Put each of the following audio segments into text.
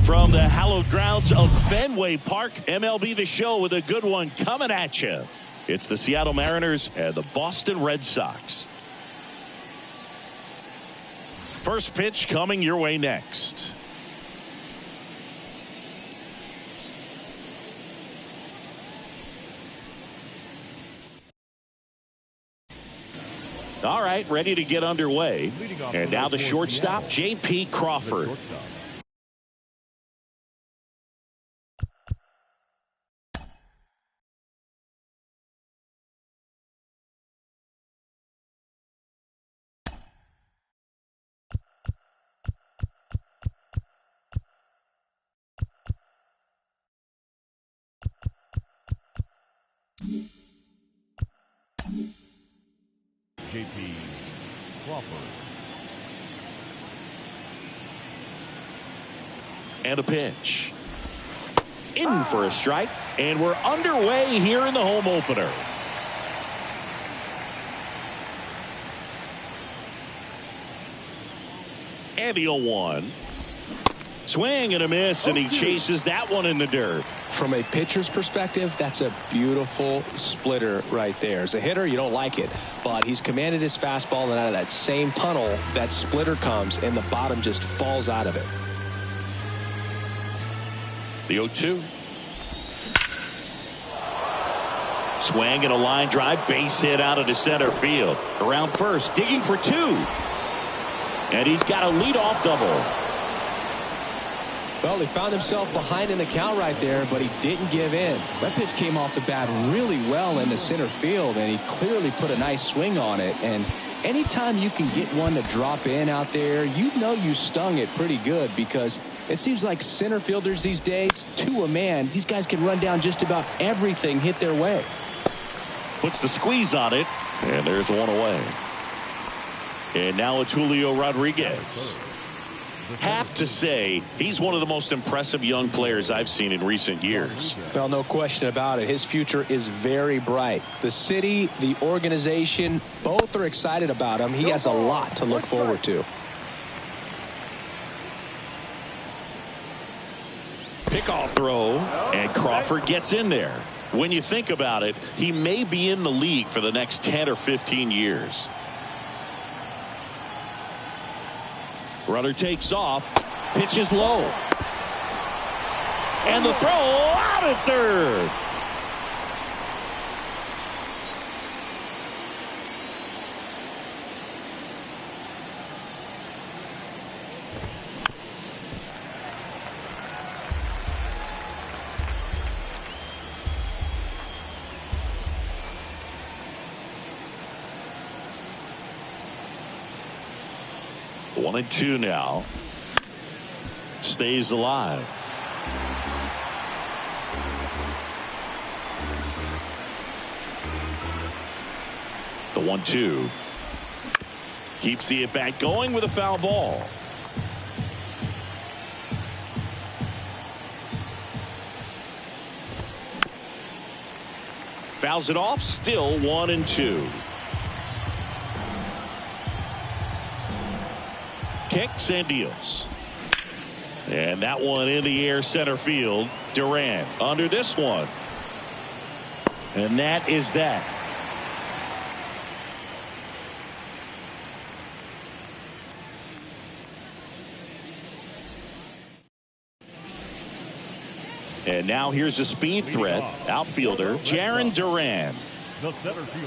From the hallowed grounds of Fenway Park, MLB The Show with a good one coming at you. It's the Seattle Mariners and the Boston Red Sox. First pitch coming your way next. All right, ready to get underway. And now the shortstop, J.P. Crawford. J.P. Crawford. And a pitch. In for a strike. And we're underway here in the home opener. And the 0-1. Swing and a miss, and he chases that one in the dirt. From a pitcher's perspective, that's a beautiful splitter right there. As a hitter, you don't like it, but he's commanded his fastball, and out of that same tunnel, that splitter comes, and the bottom just falls out of it. The 0-2. Swing and a line drive, base hit out into center field. Around first, digging for two. And he's got a leadoff double. Well, he found himself behind in the count right there, but he didn't give in. That pitch came off the bat really well into center field, and he clearly put a nice swing on it. And anytime you can get one to drop in out there, you know you stung it pretty good, because it seems like center fielders these days, to a man, these guys can run down just about everything hit their way. Puts the squeeze on it, and there's one away. And now it's Julio Rodriguez. Have to say, he's one of the most impressive young players I've seen in recent years. Well, no question about it. His future is very bright. The city, the organization, both are excited about him. He has a lot to look forward to. Pickoff throw, and Crawford gets in there. When you think about it, he may be in the league for the next 10 or 15 years. Runner takes off, pitches low. And the throw out at third. One and two now. Stays alive. The 1-2. Keeps the at-bat going with a foul ball. Fouls it off. Still 1-2. Kicks and deals. And that one in the air center field. Duran under this one. And that is that. And now here's a speed threat. Outfielder Jarren Duran. The center fielder,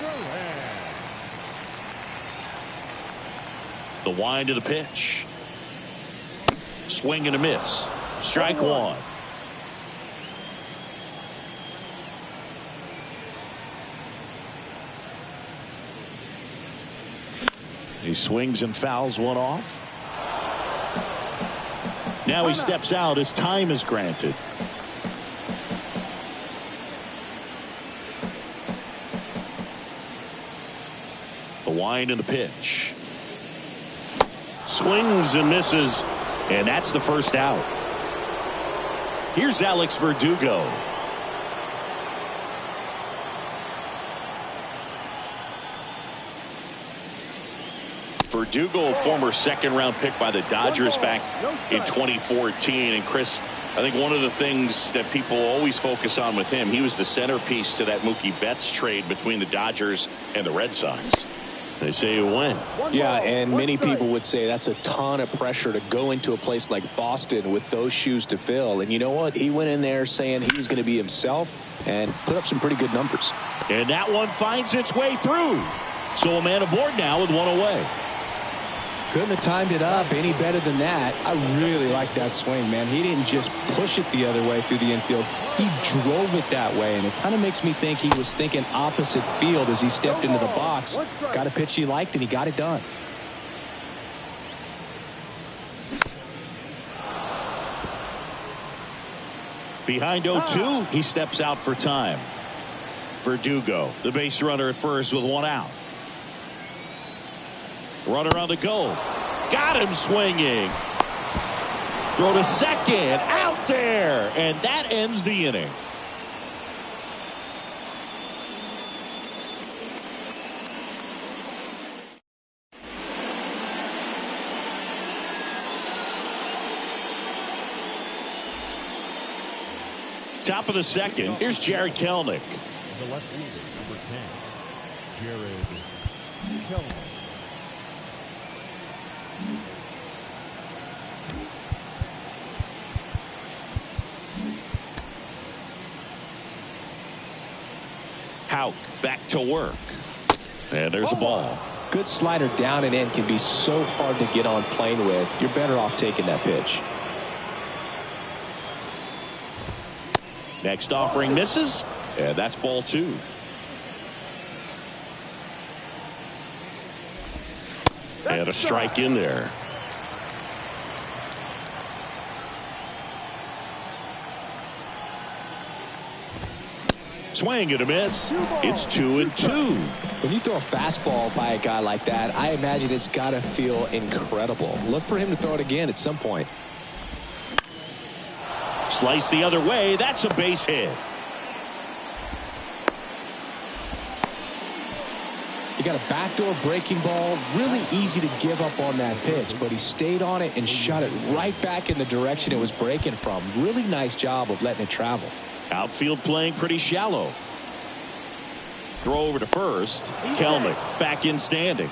Jarren Duran. The wind of the pitch. Swing and a miss. Strike one. He swings and fouls one off. Now he steps out as time is granted. The wind and the pitch. Swings and misses, and that's the first out. Here's Alex Verdugo. Verdugo, a former second-round pick by the Dodgers back in 2014. And Chris, I think one of the things that people always focus on with him, he was the centerpiece to that Mookie Betts trade between the Dodgers and the Red Sox. They say you win. Yeah, and many people would say that's a ton of pressure to go into a place like Boston with those shoes to fill. And you know what? He went in there saying he was going to be himself and put up some pretty good numbers. And that one finds its way through. So a man aboard now with one away. Couldn't have timed it up any better than that. I really like that swing, man. He didn't just push it the other way through the infield. He drove it that way, and it kind of makes me think he was thinking opposite field as he stepped into the box. Got a pitch he liked, and he got it done. Behind 0-2, he steps out for time. Verdugo, the base runner at first with one out. Runner on the go. Got him swinging. Throw to second. Out there. And that ends the inning. Top of the second. Here's Jarred Kelenic. The left fielder, number 10, Jarred Kelenic. Houck back to work. And there's a ball. Good slider down and in can be so hard to get on plane with. You're better off taking that pitch. Next offering misses. And that's ball 2. And a strike in there. Swing and a miss. It's 2-2. When you throw a fastball by a guy like that, I imagine it's got to feel incredible. Look for him to throw it again at some point. Slice the other way. That's a base hit. He got a backdoor breaking ball. Really easy to give up on that pitch, but he stayed on it and shot it right back in the direction it was breaking from. Really nice job of letting it travel. Outfield playing pretty shallow. Throw over to first. Kelenic back in standing.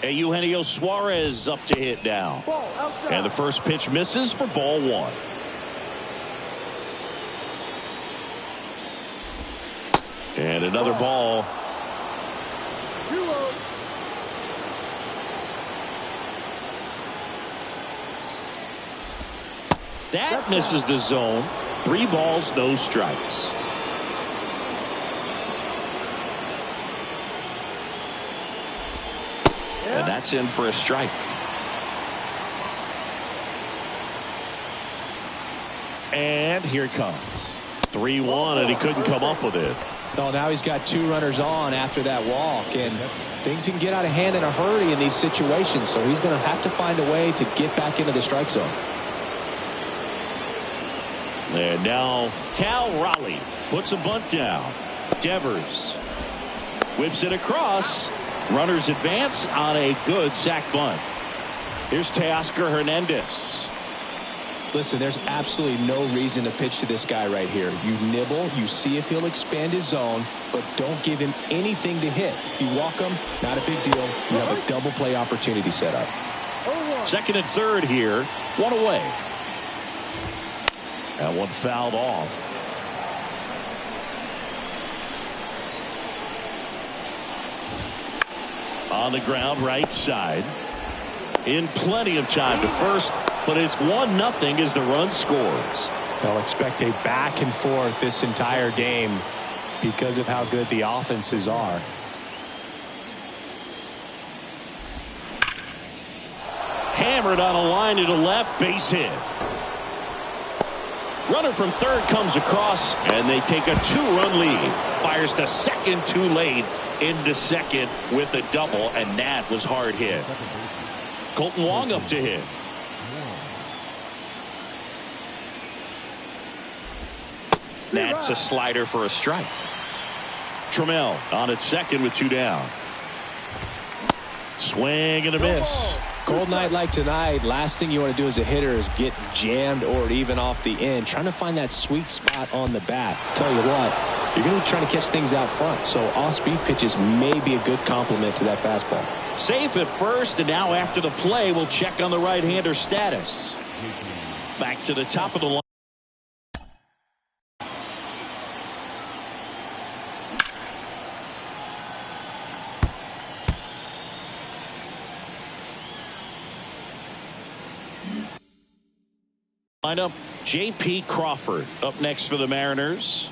Eugenio Suarez up to hit now. And the first pitch misses for ball 1. And another ball. That misses the zone. 3 balls, no strikes. And that's in for a strike. And here it comes. 3-1, and he couldn't come up with it. No, now he's got 2 runners on after that walk, and things can get out of hand in a hurry in these situations, so he's going to have to find a way to get back into the strike zone. And now Cal Raleigh puts a bunt down. Devers whips it across. Runners advance on a good sac bunt. Here's Teoscar Hernandez. Listen, there's absolutely no reason to pitch to this guy right here. You nibble, you see if he'll expand his zone, but don't give him anything to hit. If you walk him, not a big deal. You have a double play opportunity set up. Second and third here. One away. That one fouled off. On the ground, right side. In plenty of time to first, but it's 1-0 as the run scores. They'll expect a back and forth this entire game because of how good the offenses are. Hammered on a line to the left, base hit. Runner from third comes across, and they take a 2-run lead. Fires to second too late, into second with a double, and that was hard hit. Colton Wong up to hit. That's a slider for a strike. Trammell on at second with 2 down. Swing and a miss. Cold night like tonight, last thing you want to do as a hitter is get jammed or even off the end. Trying to find that sweet spot on the bat. Tell you what, you're going to be trying to catch things out front, so off-speed pitches may be a good complement to that fastball. Safe at first, and now after the play, we'll check on the right-hander status. Back to the top of the line. Lineup, J.P. Crawford up next for the Mariners.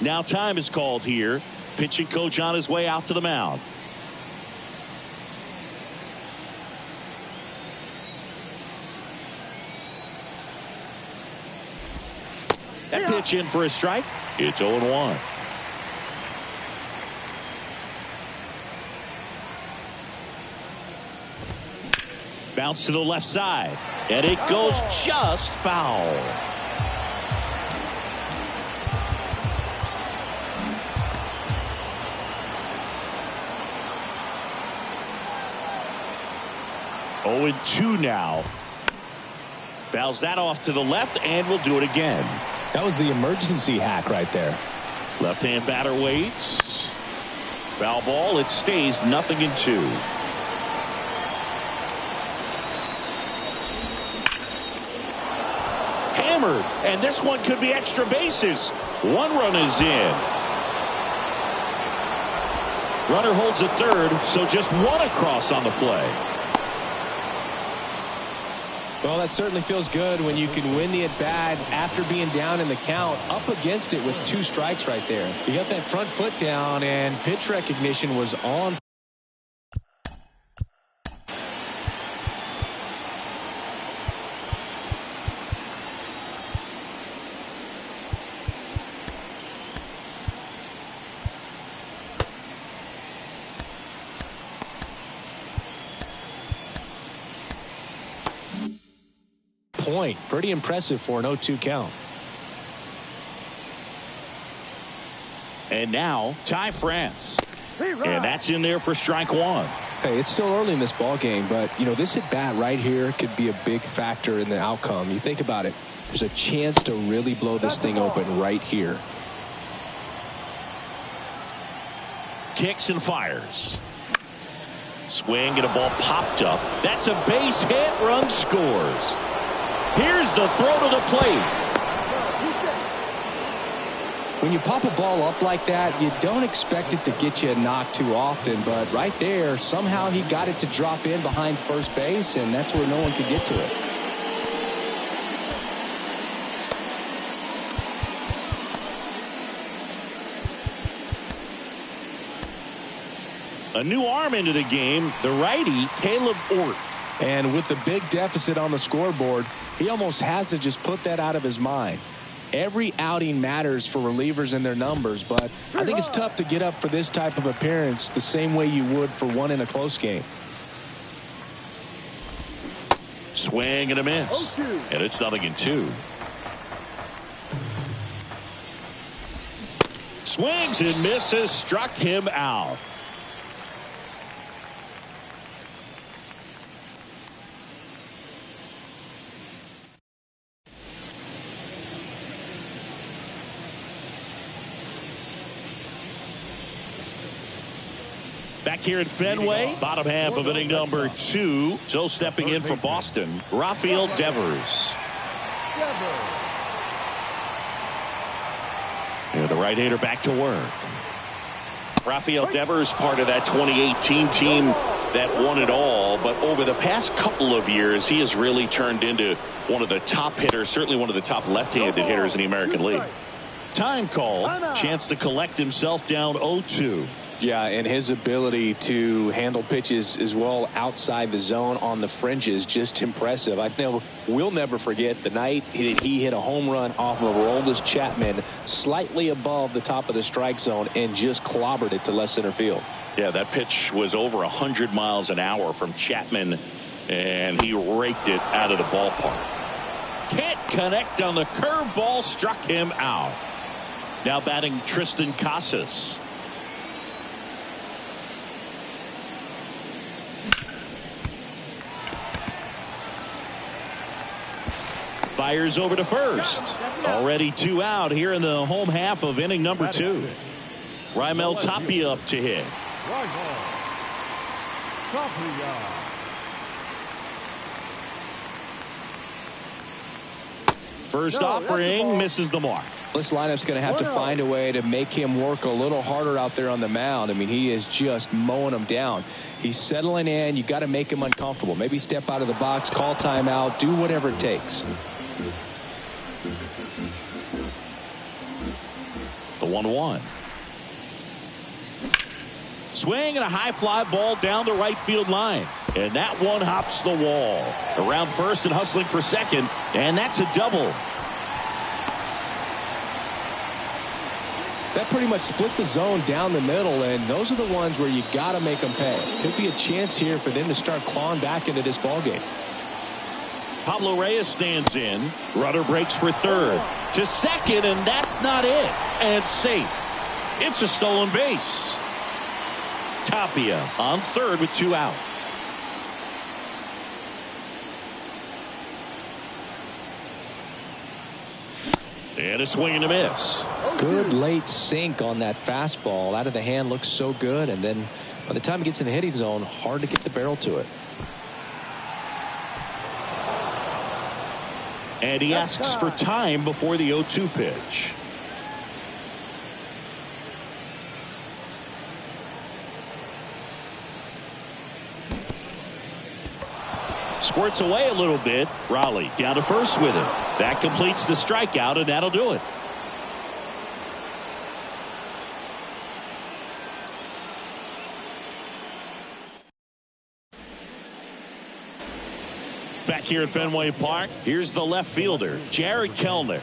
Now time is called here. Pitching coach on his way out to the mound. That pitch in for a strike. It's 0-1. Bounce to the left side, and it goes just foul. Oh, and 2 now. Fouls that off to the left, and we'll do it again. That was the emergency hack right there. Left-hand batter waits. Foul ball. It stays 0-2. Hammered, and this one could be extra bases. 1 run is in. Runner holds at third, so just 1 across on the play. Well, that certainly feels good when you can win the at-bat after being down in the count, up against it with 2 strikes right there. You got that front foot down, and pitch recognition was on. Point. Pretty impressive for an 0-2 count. And now Ty France, and that's in there for strike 1. Hey, it's still early in this ball game, but you know, this at bat right here could be a big factor in the outcome. You think about it, there's a chance to really blow this thing open right here. Kicks and fires. Swing and a ball popped up. That's a base hit. Run scores. Here's the throw to the plate. When you pop a ball up like that, you don't expect it to get you a knock too often, but right there, somehow he got it to drop in behind first base, and that's where no one could get to it. A new arm into the game, the righty, Caleb Ort. And with the big deficit on the scoreboard, he almost has to just put that out of his mind. Every outing matters for relievers and their numbers, but I think it's tough to get up for this type of appearance the same way you would for one in a close game. Swing and a miss. And it's 0-2. Swings and misses, struck him out. Back here at Fenway, bottom half of inning number 2. So stepping in for Boston, Rafael Devers. And the right-hander back to work. Rafael Devers, part of that 2018 team that won it all. But over the past couple of years, he has really turned into one of the top hitters, certainly one of the top left-handed hitters in the American League. Time call, chance to collect himself down 0-2. Yeah, and his ability to handle pitches as well outside the zone on the fringes, just impressive. We'll never forget the night he hit a home run off of Aroldis Chapman slightly above the top of the strike zone and just clobbered it to left center field. Yeah, that pitch was over 100 miles an hour from Chapman, and he raked it out of the ballpark. Can't connect on the curveball, struck him out. Now batting Tristan Casas. Fires over to first. Already 2 out here in the home half of inning number 2. Raimel Tapia up to hit. First offering misses the mark. This lineup's going to have to find a way to make him work a little harder out there on the mound. I mean, he is just mowing them down. He's settling in. You got to make him uncomfortable. Maybe step out of the box, call timeout, do whatever it takes. The 1-1. Swing and a high fly ball down the right field line. And that one hops the wall. Around first and hustling for second. And that's a double. That pretty much split the zone down the middle, and those are the ones where you got to make them pay. Could be a chance here for them to start clawing back into this ballgame. Pablo Reyes stands in. Runner breaks for third. To second, and that's not it. And safe. It's a stolen base. Tapia on third with 2 out. And a swing and a miss. Good late sink on that fastball. Out of the hand, looks so good, and then by the time it gets in the hitting zone, hard to get the barrel to it. And he asks for time before the 0-2 pitch. Squirts away a little bit. Raleigh down to first with it. That completes the strikeout, and that'll do it. Back here at Fenway Park, here's the left fielder, Jared Kellner.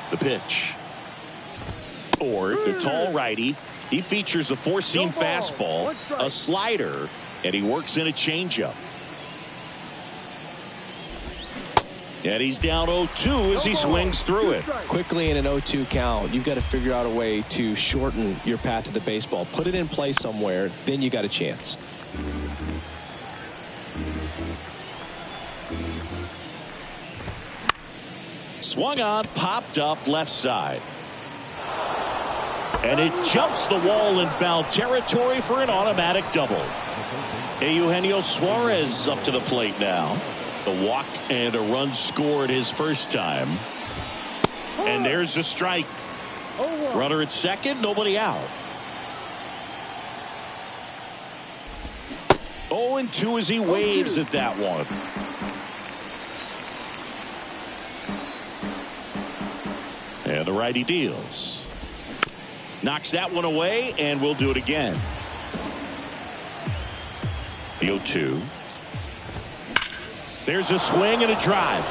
The pitch. Ord, the tall righty. He features a 4-seam fastball, a slider, and he works in a changeup. And he's down 0-2 as he swings through it. Quickly in an 0-2 count, you've got to figure out a way to shorten your path to the baseball. Put it in play somewhere, then you got a chance. Swung on, popped up left side. And it jumps the wall in foul territory for an automatic double. Eugenio Suarez up to the plate now. The walk and a run scored his first time. And there's a strike. Runner at second, nobody out. 0-2 as he waves at that one. And the righty deals. Knocks that one away, and we'll do it again. The 0-2. There's a swing and a drive.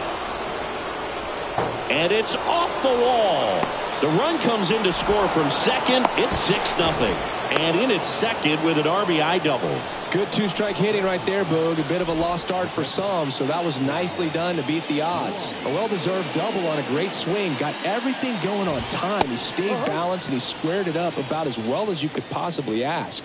And it's off the wall. The run comes in to score from second. It's 6-0. And in at second with an RBI double. Good 2-strike hitting right there, Boog. A bit of a lost start for some, so that was nicely done to beat the odds. A well-deserved double on a great swing. Got everything going on time. He stayed balanced, and he squared it up about as well as you could possibly ask.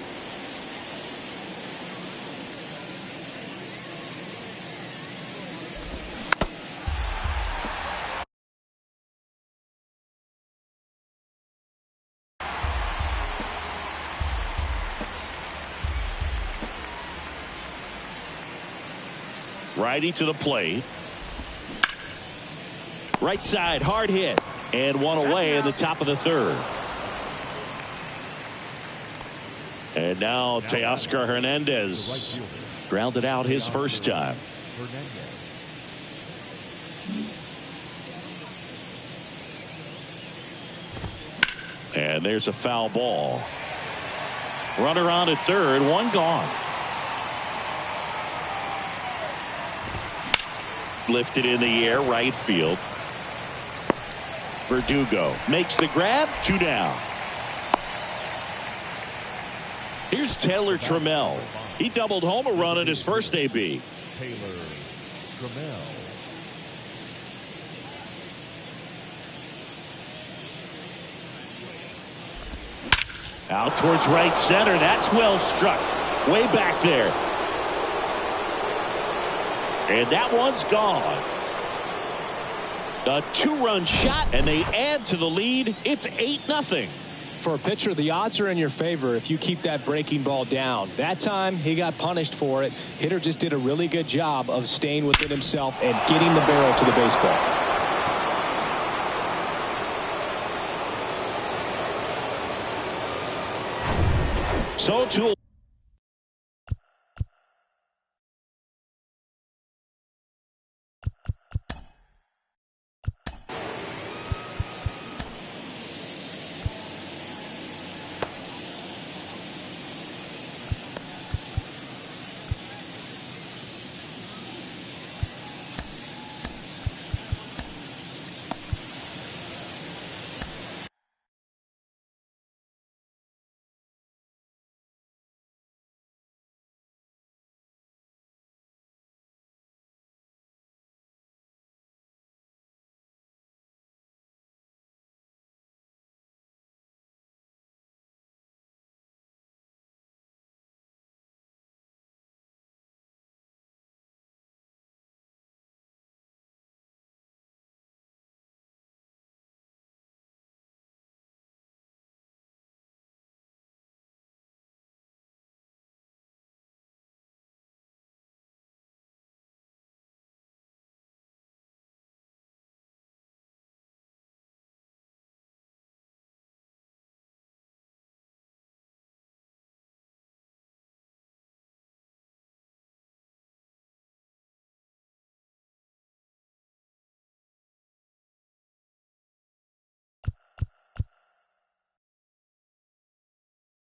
Righty to the plate. Right side, hard hit. And one away in the top of the third. And now Teoscar Hernandez grounded out his first time. And there's a foul ball. Runner on at third, one gone. Lifted in the air, right field. Verdugo makes the grab, 2 down. Here's Taylor Trammell. He doubled home a run at his first AB. Taylor Trammell. Out towards right center. That's well struck. Way back there. And that one's gone. A two-run shot, and they add to the lead. It's 8-0. For a pitcher, the odds are in your favor if you keep that breaking ball down. That time, he got punished for it. Hitter just did a really good job of staying within himself and getting the barrel to the baseball. So to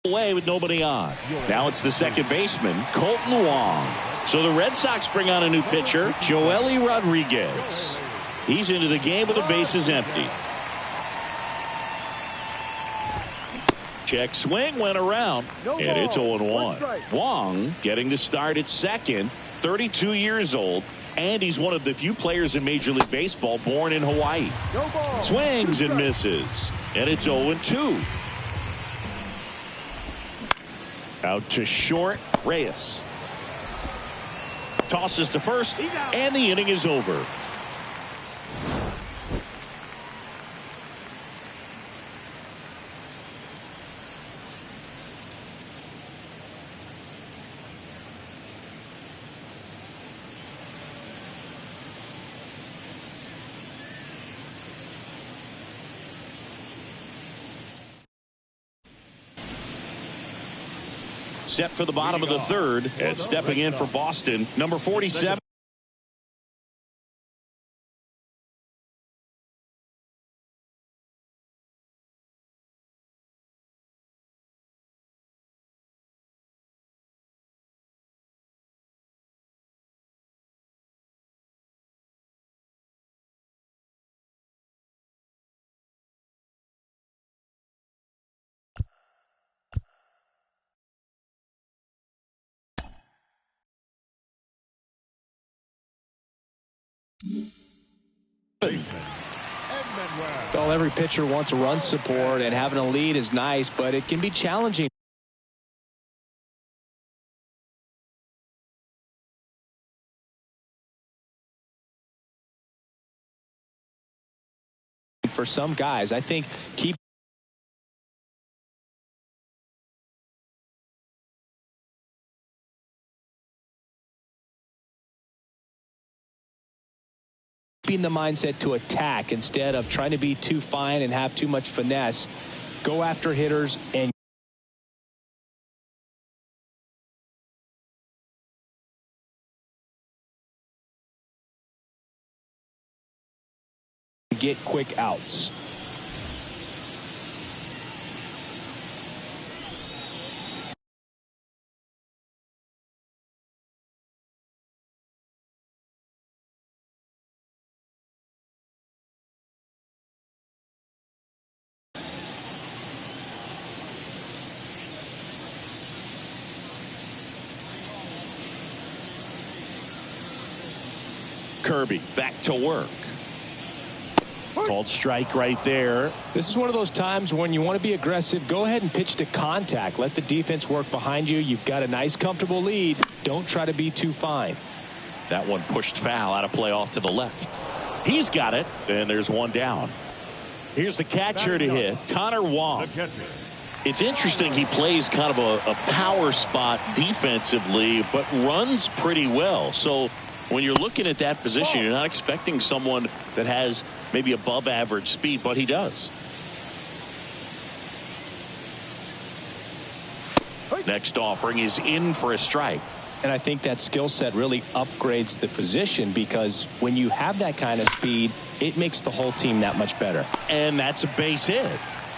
away with nobody on. Now it's the second baseman, Colton Wong. So the Red Sox bring on a new pitcher, Joely Rodriguez. He's into the game with the bases empty. Check swing went around, and it's 0-1. Wong getting the start at second, 32 years old, and he's one of the few players in Major League Baseball born in Hawaii. Swings and misses, and it's 0-2. Out to short, Reyes. Tosses to first, and the inning is over. Set for the bottom of the third, and stepping in for Boston, number 47. Well, every pitcher wants run support, and having a lead is nice, but it can be challenging for some guys. I think keeping the mindset to attack instead of trying to be too fine and have too much finesse. Go after hitters and get quick outs. Kirby back to work. Called strike right there. This is one of those times when you want to be aggressive. Go ahead and pitch to contact. Let the defense work behind you. You've got a nice, comfortable lead. Don't try to be too fine. That one pushed foul, out of play off to the left. He's got it, and there's one down. Here's the catcher to hit, Connor Wong. It's interesting, he plays kind of a power spot defensively, but runs pretty well. So when you're looking at that position, you're not expecting someone that has maybe above average speed, but he does. Next offering is in for a strike. And I think that skill set really upgrades the position, because when you have that kind of speed, it makes the whole team that much better. And that's a base hit.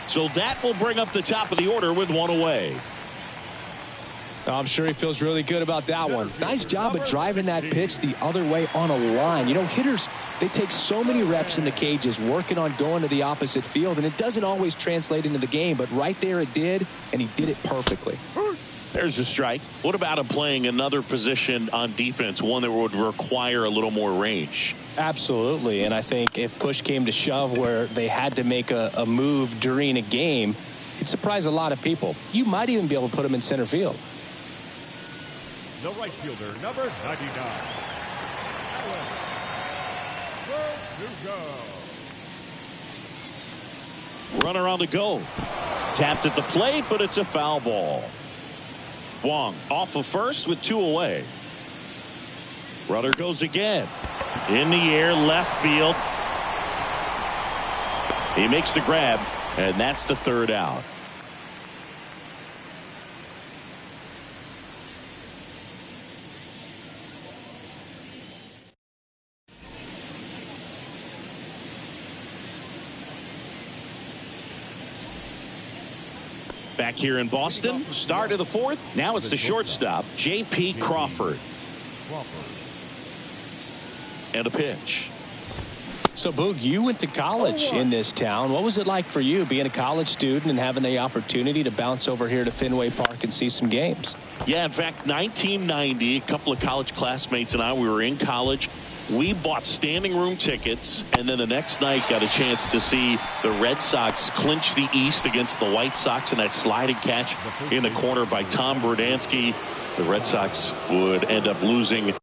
So that will bring up the top of the order with one away. I'm sure he feels really good about that one. Nice job of driving that pitch the other way on a line. You know, hitters, they take so many reps in the cages working on going to the opposite field, and it doesn't always translate into the game, but right there it did, and he did it perfectly. There's a strike. What about him playing another position on defense, one that would require a little more range? Absolutely, and I think if push came to shove where they had to make a move during a game, it'd surprise a lot of people. You might even be able to put him in center field. The right fielder, number 99. Runner on the go. Tapped at the plate, but it's a foul ball. Wong off of first with two away. Runner goes again. In the air, left field. He makes the grab, and that's the third out. Back here in Boston, start of the fourth. Now it's the shortstop, J.P. Crawford. And a pitch. So, Boog, you went to college in this town. What was it like for you being a college student and having the opportunity to bounce over here to Fenway Park and see some games? Yeah, in fact, 1990, a couple of college classmates and I, we were in college. We bought standing room tickets, and then the next night got a chance to see the Red Sox clinch the East against the White Sox in that sliding catch in the corner by Tom Brudansky. The Red Sox would end up losing.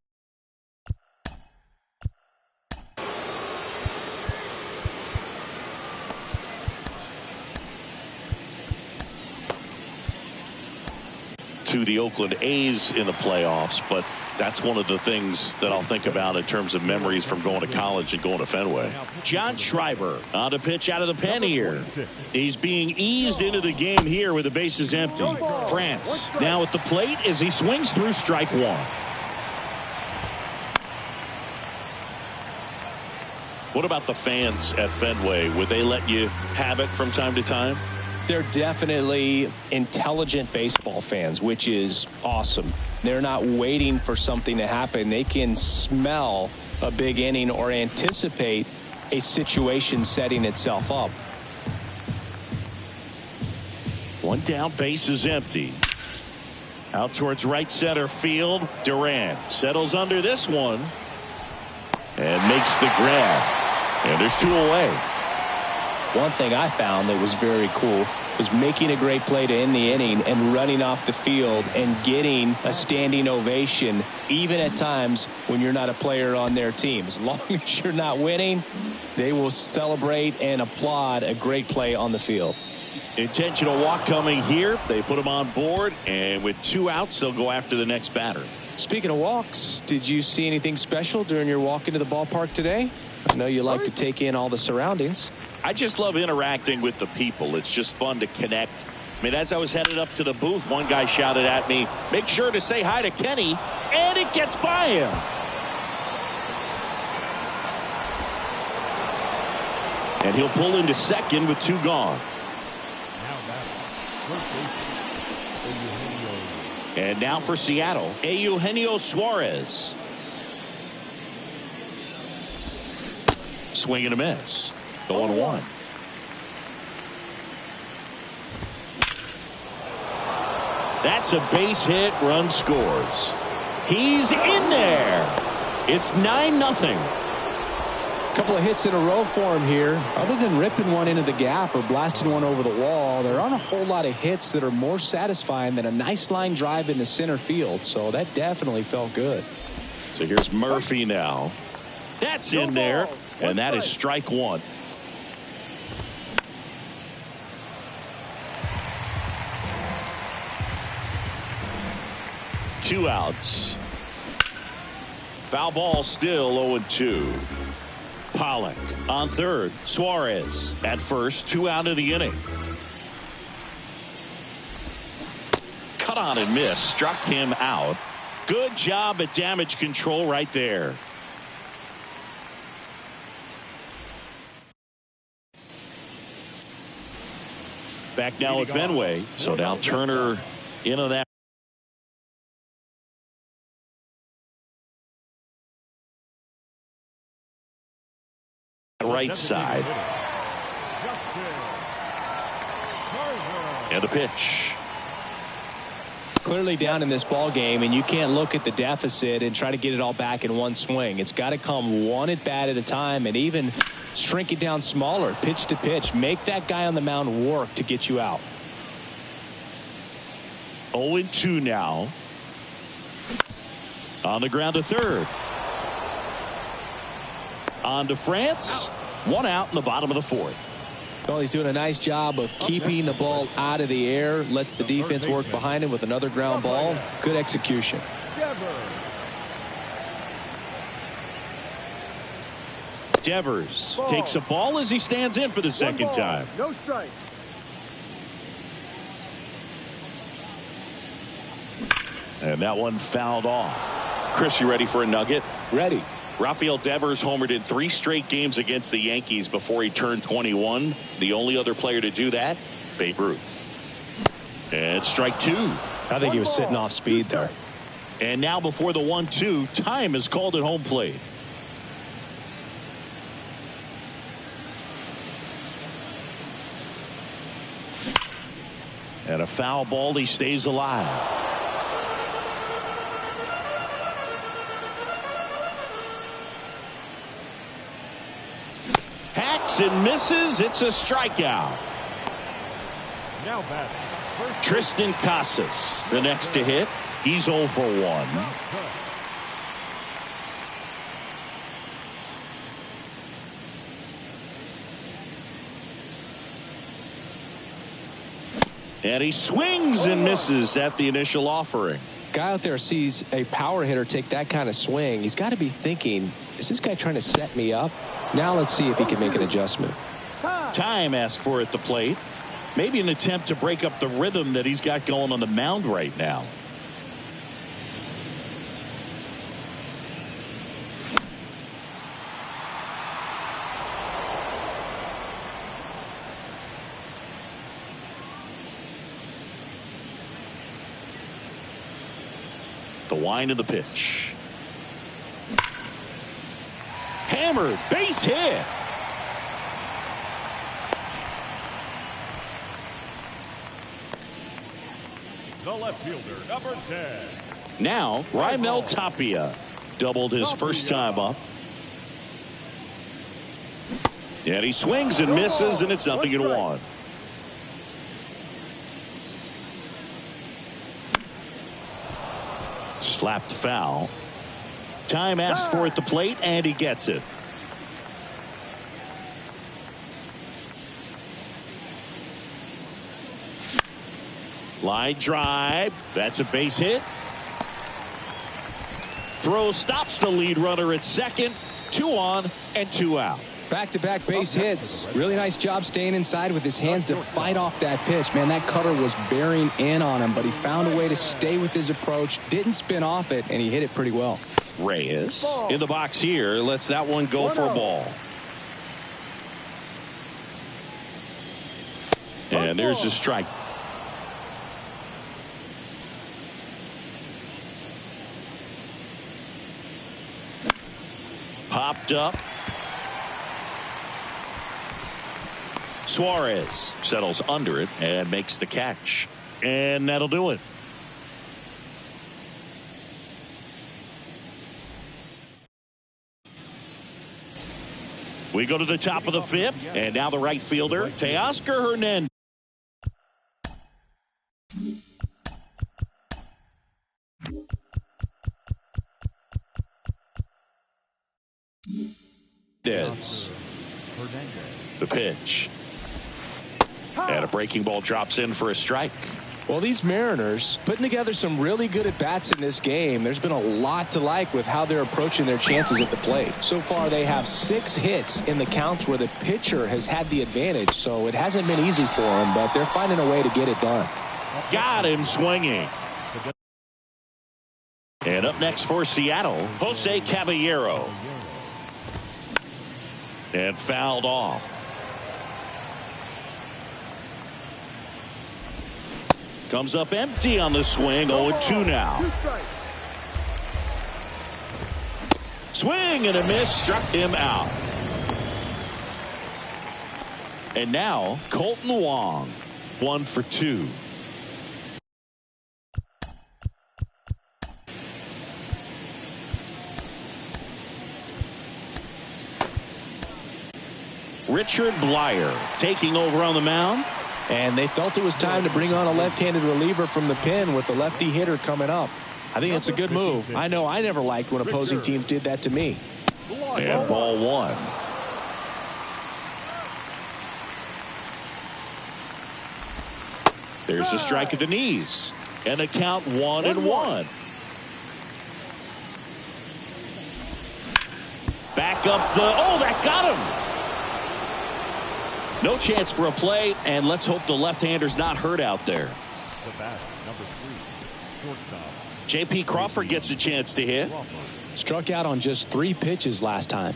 To the Oakland A's in the playoffs, but that's one of the things that I'll think about in terms of memories from going to college and going to Fenway. John Schreiber on the pitch out of the pen here. He's being eased into the game here with the bases empty. France now at the plate as he swings through strike one. What about the fans at Fenway? Would they let you have it from time to time? They're definitely intelligent baseball fans, which is awesome. They're not waiting for something to happen. They can smell a big inning or anticipate a situation setting itself up. One down, base is empty. Out towards right center field. Duran settles under this one and makes the grab. And there's two away. One thing I found that was very cool was making a great play to end the inning and running off the field and getting a standing ovation, even at times when you're not a player on their team. As long as you're not winning, they will celebrate and applaud a great play on the field. Intentional walk coming here. They put him on board, and with two outs, they'll go after the next batter. Speaking of walks, did you see anything special during your walk into the ballpark today? I know you like to take in all the surroundings. I just love interacting with the people. It's just fun to connect. I mean, as I was headed up to the booth, one guy shouted at me, "Make sure to say hi to Kenny," and it gets by him. And he'll pull into second with two gone. And now for Seattle, Eugenio Suarez. Swing and a miss. 0-1. That's a base hit. Run scores. He's in there. It's 9-0. A couple of hits in a row for him here. Other than ripping one into the gap or blasting one over the wall, there aren't a whole lot of hits that are more satisfying than a nice line drive into center field. So that definitely felt good. So here's Murphy now. That's in there, and that is strike one. Two outs. Foul ball, still 0-2. Pollock on third. Suarez at first. 2 out of the inning. Cut on and miss. Struck him out. Good job at damage control right there. Back now at Fenway. So now Turner in on that. Right side. And a pitch. Clearly down in this ball game, and you can't look at the deficit and try to get it all back in one swing. It's got to come one at bat at a time, and even shrink it down smaller, pitch to pitch. Make that guy on the mound work to get you out. 0-2 now. On the ground to third. On to France. 1 out in the bottom of the fourth. Well, he's doing a nice job of keeping the ball out of the air. Lets the defense work behind him with another ground ball. Good execution. Devers takes a ball as he stands in for the second time. No strike. And that one fouled off. Chris, you ready for a nugget? Ready. Rafael Devers homered in 3 straight games against the Yankees before he turned 21. The only other player to do that, Babe Ruth. And strike 2. I think he was sitting off speed there. And now before the 1-2, time is called at home plate. And a foul ball, he stays alive. Hacks and misses. It's a strikeout. Now batting. Tristan Casas, the next to hit. He's 0 for 1. And he swings and misses at the initial offering. Guy out there sees a power hitter take that kind of swing. He's got to be thinking, is this guy trying to set me up? Now let's see if he can make an adjustment. Time asked for at the plate. Maybe an attempt to break up the rhythm that he's got going on the mound right now. The wind of the pitch. Hammered, base hit. The left fielder, number 10. Now, Raimel Tapia doubled his first time up. And he swings and misses, and it's 0-1. Slapped foul. Time asked for at the plate, and he gets it. Line drive. That's a base hit. Throw stops the lead runner at second. 2 on and 2 out. Back-to-back base hits. Really nice job staying inside with his hands to fight off that pitch. Man, that cutter was bearing in on him, but he found a way to stay with his approach, didn't spin off it, and he hit it pretty well. Reyes in the box here. Lets that one go for a ball. And there's a strike. Popped up. Suarez settles under it and makes the catch. And that'll do it. We go to the top of the 5th, and now the right fielder, Teoscar Hernandez. Is Hernandez. the pitch. And a breaking ball drops in for a strike. Well, these Mariners putting together some really good at-bats in this game. There's been a lot to like with how they're approaching their chances at the plate. So far, they have 6 hits in the counts where the pitcher has had the advantage. So it hasn't been easy for them, but they're finding a way to get it done. Got him swinging. And up next for Seattle, Jose Caballero. And fouled off. Comes up empty on the swing. 0-2 now. Swing and a miss. Struck him out. And now Colton Wong. 1 for 2. Richard Blyer taking over on the mound. And they felt it was time to bring on a left-handed reliever from the pen with the lefty hitter coming up. I think it's a good move. I know I never liked when opposing teams did that to me. And ball 1. There's a strike at the knees. And a count 1-1. Back up the... Oh, that got him! No chance for a play, and let's hope the left-hander's not hurt out there. The bat, number 3, shortstop. J.P. Crawford gets a chance to hit. Struck out on just 3 pitches last time.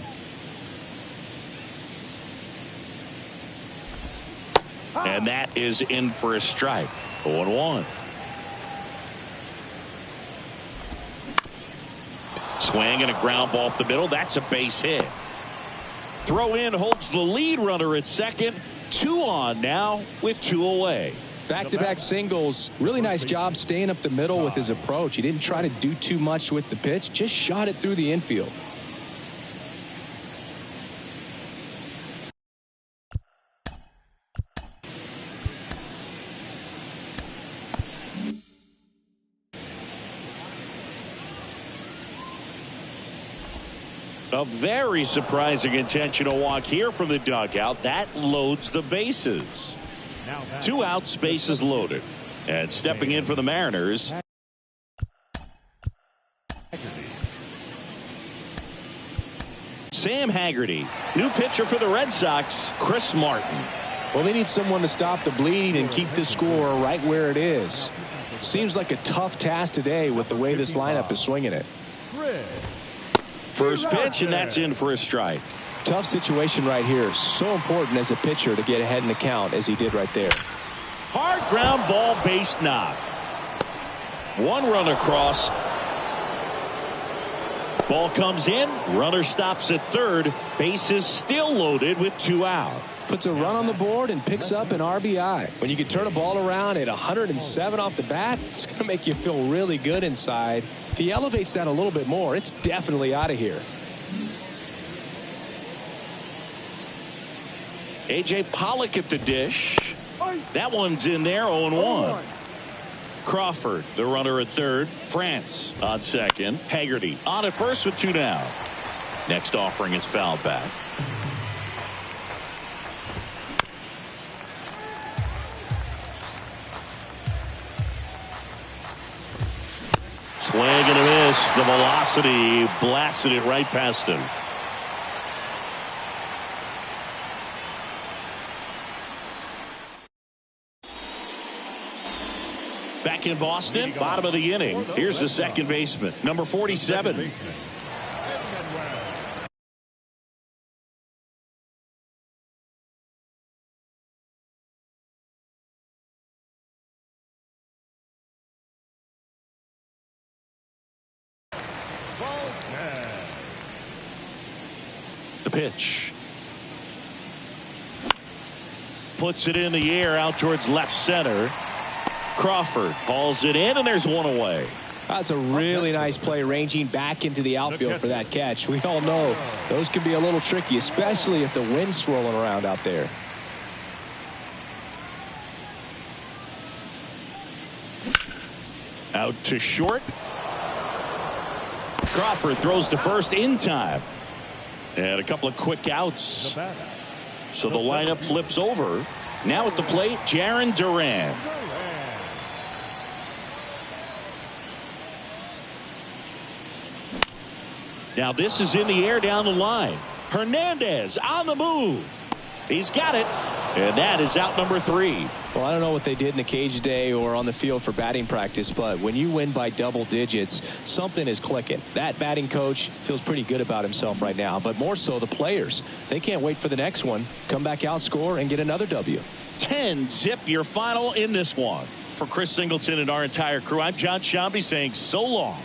And that is in for a strike. 0-1. Swing and a ground ball up the middle. That's a base hit. Throw in holds the lead runner at second. 2 on now with 2 away. Back-to-back singles. Really nice job staying up the middle with his approach. He didn't try to do too much with the pitch. Just shot it through the infield. A very surprising intentional walk here from the dugout. That loads the bases. 2 outs, bases loaded. And stepping in for the Mariners, Sam Haggerty. New pitcher for the Red Sox, Chris Martin. Well, they need someone to stop the bleed and keep the score right where it is. Seems like a tough task today with the way this lineup is swinging it. First pitch, and that's in for a strike. Tough situation right here. So important as a pitcher to get ahead in the count as he did right there. Hard ground ball, base knock. 1 run across. Ball comes in. Runner stops at third. Bases still loaded with 2 out. Puts a run on the board and picks up an RBI. When you can turn a ball around at 107 off the bat, it's going to make you feel really good inside. If he elevates that a little bit more, it's definitely out of here. A.J. Pollock at the dish. That one's in there, 0-1. Crawford, the runner at third. France on second. Haggerty on at first with 2 down. Next offering is fouled back. Swing and a miss. The velocity blasted it right past him. Back in Boston, bottom of the inning. Here's the second baseman, number 47. The pitch. Puts it in the air out towards left center. Crawford hauls it in, and there's 1 away. That's a really nice play, ranging back into the outfield for that catch. We all know those can be a little tricky, especially if the wind's swirling around out there. Out to short. Crawford throws to first in time. And a couple of quick outs. The batter. So the lineup flips over. Now at the plate, Jarren Duran. Now this is in the air down the line. Hernandez on the move. He's got it. And that is out number 3. Well, I don't know what they did in the cage today or on the field for batting practice, but when you win by double digits, something is clicking. That batting coach feels pretty good about himself right now, but more so the players. They can't wait for the next one. Come back out, score, and get another W. 10-zip your final in this one. For Chris Singleton and our entire crew, I'm John Shambi saying so long.